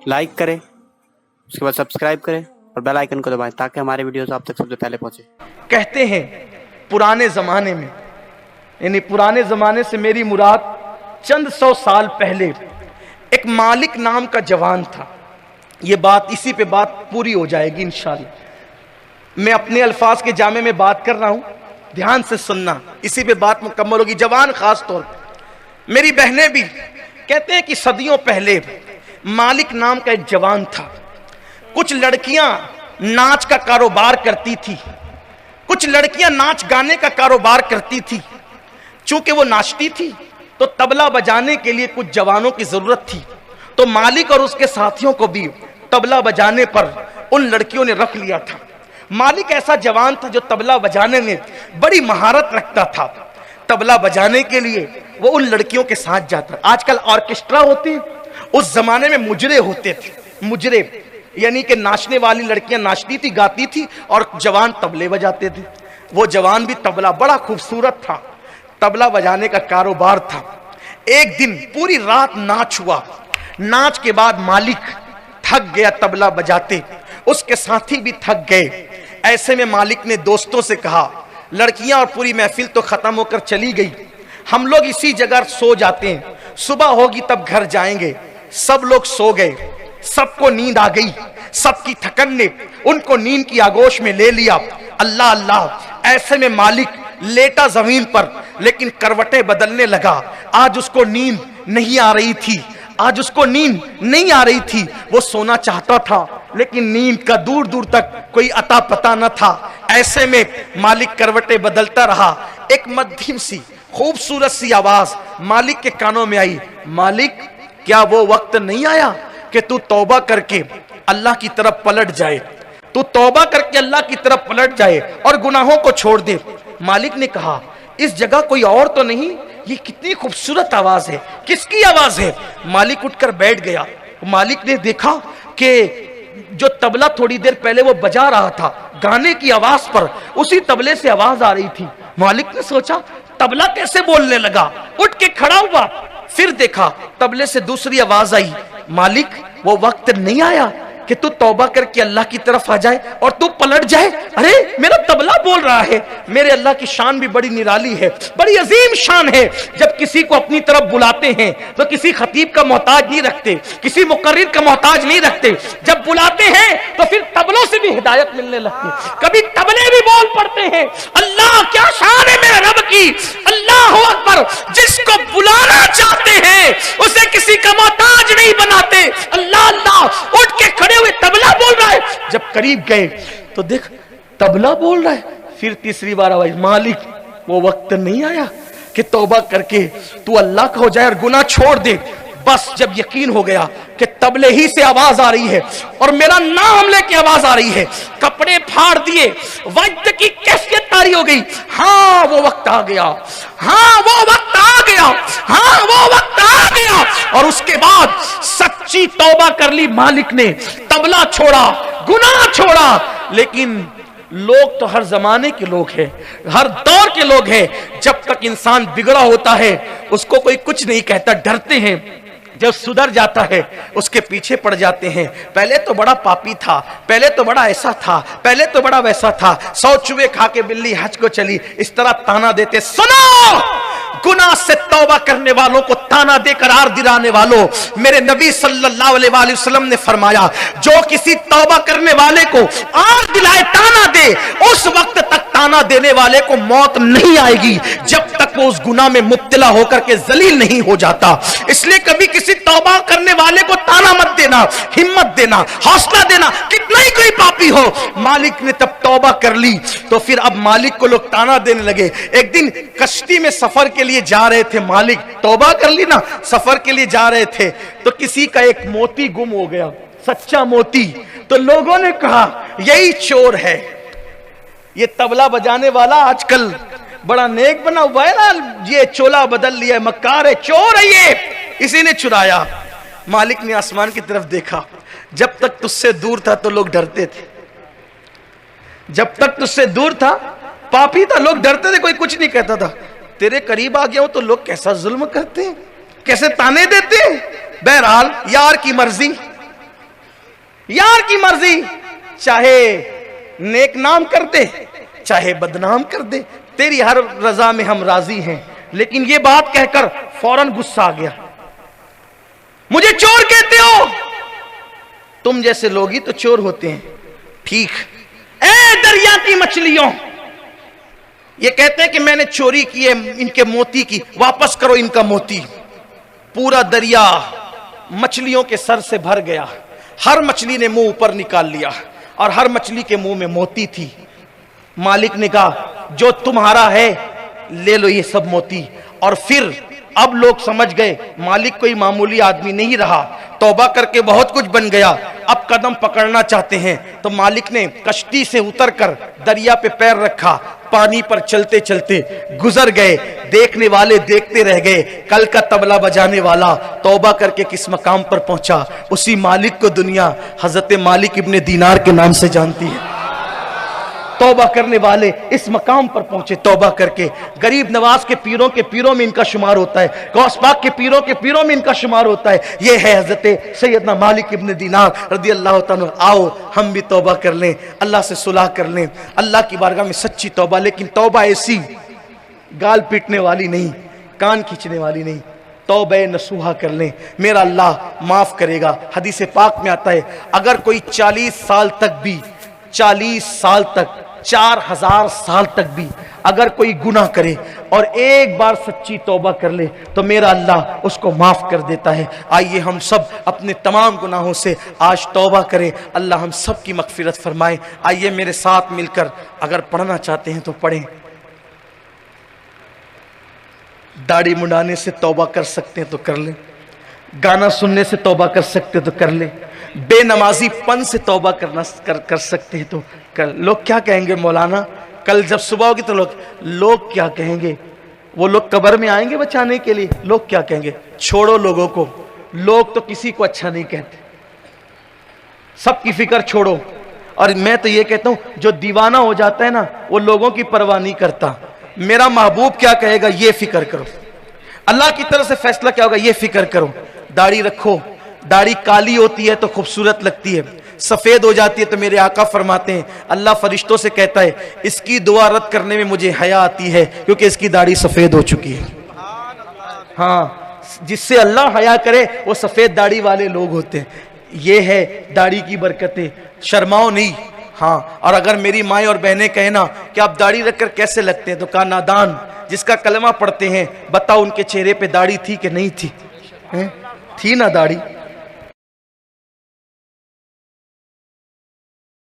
Like करें, उसके बाद सब्सक्राइब करें और बेल आइकन को दबाएं ताकि हमारे वीडियोस आप तक सबसे पहले पहुंचे। कहते हैं पुराने जमाने में, यानी पुराने जमाने से मेरी मुराद चंद 100 साल पहले एक मालिक नाम का जवान था। ये बात इसी पे बात पूरी हो जाएगी इंशाअल्लाह। मैं अपने अल्फाज के जामे में बात कर रहा हूं, ध्यान से सुनना, इसी पे बात मुकम्मल होगी। जवान खास तौर पर, मेरी बहनें भी कहते हैं कि सदियों पहले मालिक नाम का एक जवान था। कुछ लड़कियां नाच का कारोबार करती थी, कुछ लड़कियां नाच गाने का कारोबार करती थी। चूंकि वो नाचती थी तो तबला बजाने के लिए कुछ जवानों की जरूरत थी, तो मालिक और उसके साथियों को भी तबला बजाने पर उन लड़कियों ने रख लिया था। मालिक ऐसा जवान था जो तबला बजाने में बड़ी महारत रखता था। तबला बजाने के लिए वो उन लड़कियों के साथ जाता। आजकल ऑर्केस्ट्रा होते हैं, उस जमाने में मुजरे होते थे। मुजरे यानी कि नाचने वाली लड़कियां नाचती थी, गाती थी और जवान तबले बजाते थे। वो जवान भी तबला, बड़ा खूबसूरत था, तबला बजाने का कारोबार था। एक दिन पूरी रात नाच हुआ। नाच के बाद मालिक थक गया तबला बजाते, उसके साथी भी थक गए। ऐसे में मालिक ने दोस्तों से कहा, लड़कियां और पूरी महफिल तो खत्म होकर चली गई, हम लोग इसी जगह सो जाते हैं, सुबह होगी तब घर जाएंगे। सब लोग सो गए, सबको नींद आ गई। सबकी थकन ने उनको नींद की आगोश में ले लिया। अल्लाह अल्लाह, ऐसे में मालिक लेटा जमीन पर, लेकिन करवटें बदलने लगा। आज उसको नींद नहीं आ रही थी, आज उसको नींद नहीं आ रही थी। वो सोना चाहता था लेकिन नींद का दूर दूर तक कोई अता पता न था। ऐसे में मालिक करवटें बदलता रहा। एक मध्यम सी खूबसूरत सी आवाज मालिक के कानों में आई, मालिक क्या वो वक्त नहीं आया कि तू तौबा करके अल्लाह की तरफ पलट जाए, तू तौबा करके अल्लाह की तरफ पलट जाए और गुनाहों को छोड़ दे। मालिक ने कहा, इस जगह कोई और तो नहीं? ये कितनी खूबसूरत आवाज है, किसकी आवाज है? मालिक उठकर बैठ गया। मालिक ने देखा कि जो तबला थोड़ी देर पहले वो बजा रहा था, गाने की आवाज पर उसी तबले से आवाज आ रही थी। मालिक ने सोचा तबला कैसे बोलने लगा, उठ के खड़ा हुआ, फिर देखा तबले से दूसरी आवाज आई, मालिक वो वक्त नहीं आया कि तू तौबा करके अल्लाह की तरफ आ जाए और तू पलट जाए। अरे मेरा तबला बोल रहा है। मेरे अल्लाह की शान भी बड़ी निराली है, बड़ी अजीम शान है। जब किसी को अपनी तरफ बुलाते हैं तो किसी खतीब का मोहताज नहीं रखते, किसी मुकर्रिर का मोहताज नहीं रखते। जब बुलाते हैं तो फिर तबलों से भी हिदायत मिलने लगती है, कभी तबले भी बोल पड़ते हैं। अल्लाह क्या शान है मेरे रब की, अल्लाह अकबर। जिसको बुलाना चाहते हैं उसे किसी का मोहताज नहीं बनाते। अल्लाह अल्लाह, उठ के खड़े हुए तबला बोल रहा है। जब करीब गए तो देख तबला बोल रहा है। फिर तीसरी बार आवाज, मालिक वो वक्त नहीं आया कि तौबा करके तू अल्लाह का हो जाए और गुनाह छोड़ दे। बस जब यकीन हो गया कि तबले ही से आवाज आ रही है और मेरा नाम लेके आवाज आ रही है, कपड़े फाड़ दिए, वक्त की कैफियत तारी हो गई। हाँ वो वक्त आ गया, हाँ वो वक्त आ गया, हाँ वो वक्त आ गया। और उसके बाद सच्ची तौबा कर ली मालिक ने, तबला छोड़ा, गुनाह छोड़ा। लेकिन लोग तो हर जमाने के लोग हैं, हर दौर के लोग हैं। जब तक इंसान बिगड़ा होता है उसको कोई कुछ नहीं कहता, डरते हैं। जब सुधर जाता है उसके पीछे पड़ जाते हैं। पहले तो बड़ा पापी था, पहले तो बड़ा ऐसा था, पहले तो बड़ा वैसा था, 100 चूहे खा के बिल्ली हज को चली, इस तरह ताना देते। सुनो, गुनाह से तौबा करने वालों को ताना दे करार दिलाने वालों, मेरे नबी सल्लल्लाहु अलैहि वसल्लम ने फरमाया, जो किसी तौबा करने वाले को आर दिलाए, ताना दे, उस वक्त तक ताना देने वाले को मौत नहीं आएगी जब तक वो उस गुनाह में मुब्तला होकर के जलील नहीं हो जाता। इसलिए कभी किसी तौबा करने वाले को ताना मत देना, हिम्मत देना, हौसला देना, कितना ही कोई पापी हो। मालिक ने तब तौबा कर ली तो फिर अब मालिक को लोग ताना देने लगे। एक दिन कश्ती में सफर के लिए जा रहे थे, मालिक तौबा कर ली ना, सफर के लिए जा रहे थे तो किसी का एक मोती गुम हो गया, सच्चा मोती। तो लोगों ने कहा यही चोर है, ये तबला बजाने वाला आजकल बड़ा नेक बना हुआ है ना, ये चोला बदल लिया, मक्कार है, चोर है ये, इसी ने चुराया। मालिक ने आसमान की तरफ देखा, जब तक तुझसे दूर था तो लोग डरते थे, जब तक तुझसे दूर था पापी था, लोग डरते थे, कोई कुछ नहीं कहता था। तेरे करीब आ गया हो तो लोग कैसा जुल्म करते हैं, कैसे ताने देते हैं। बहरहाल यार की मर्जी, यार की मर्जी, चाहे नेक नाम कर दे चाहे बदनाम कर दे, तेरी हर रजा में हम राजी हैं। लेकिन ये बात कहकर फौरन गुस्सा आ गया। मुझे चोर कहते हो? तुम जैसे लोग ही तो चोर होते हैं। ठीक, ए दरिया की मछलियों, ये कहते हैं कि मैंने चोरी की है इनके मोती की, वापस करो इनका मोती। पूरा दरिया मछलियों के सर से भर गया। हर मछली ने मुंह ऊपर निकाल लिया और हर मछली के मुंह में मोती थी। मालिक ने कहा जो तुम्हारा है ले लो ये सब मोती। और फिर अब लोग समझ गए मालिक कोई मामूली आदमी नहीं रहा, तौबा करके बहुत कुछ बन गया। अब कदम पकड़ना चाहते हैं तो मालिक ने कश्ती से उतरकर दरिया पे पैर रखा, पानी पर चलते चलते गुजर गए। देखने वाले देखते रह गए। कल का तबला बजाने वाला तौबा करके किस मकाम पर पहुंचा, उसी मालिक को दुनिया हजरत मालिक इब्ने दीनार के नाम से जानती है। तौबा करने वाले इस मकाम पर पहुंचे तौबा करके। गरीब नवाज के पीरों में इनका शुमार होता है, गौस पाक के पीरों में इनका शुमार होता है। ये है हजरत सैयदना मालिक इब्ने दीनार रज़ी अल्लाह ताला। आओ हम भी तौबा कर लें, अल्लाह से सुलह कर लें, अल्लाह की बारगाह में सच्ची तौबा। लेकिन तौबा ऐसी गाल पीटने वाली नहीं, कान खींचने वाली नहीं, तौबे नसूहा कर लें, मेरा अल्लाह माफ करेगा। हदीस पाक में आता है अगर कोई 40 साल तक भी 4000 साल तक भी अगर कोई गुनाह करे और एक बार सच्ची तौबा कर ले तो मेरा अल्लाह उसको माफ कर देता है। आइए हम सब अपने तमाम गुनाहों से आज तौबा करें, अल्लाह हम सब की मगफिरत फरमाए। आइए मेरे साथ मिलकर अगर पढ़ना चाहते हैं तो पढ़ें। दाढ़ी मुंडाने से तौबा कर सकते हैं तो कर लें, गाना सुनने से तौबा कर सकते तो कर ले, बेनमाजी पन से तौबा कर सकते हैं तो कर। लोग क्या कहेंगे मौलाना, कल जब सुबह होगी तो लोग क्या कहेंगे? वो लोग कब्र में आएंगे बचाने के लिए, लोग क्या कहेंगे? छोड़ो लोगों को, लोग तो किसी को अच्छा नहीं कहते, सबकी फिक्र छोड़ो। और मैं तो ये कहता हूं जो दीवाना हो जाता है ना वो लोगों की परवाह नहीं करता। मेरा महबूब क्या कहेगा ये फिक्र करो, अल्लाह की तरफ से फैसला क्या होगा ये फिक्र करो। दाढ़ी रखो, दाढ़ी काली होती है तो खूबसूरत लगती है, सफेद हो जाती है तो मेरे आका फरमाते हैं अल्लाह फरिश्तों से कहता है इसकी दुआ रद्द करने में मुझे हया आती है क्योंकि इसकी दाढ़ी सफेद हो चुकी है। हाँ, जिससे अल्लाह हया करे वो सफेद दाढ़ी वाले लोग होते हैं। ये है दाढ़ी की बरकतें, शर्माओ नहीं। हाँ, और अगर मेरी माएँ और बहनें कहें ना कि आप दाढ़ी रखकर कैसे लगते हैं तो कहा नादान, जिसका कलमा पढ़ते हैं बताओ उनके चेहरे पे दाढ़ी थी कि नहीं थी? थी ना दाढ़ी।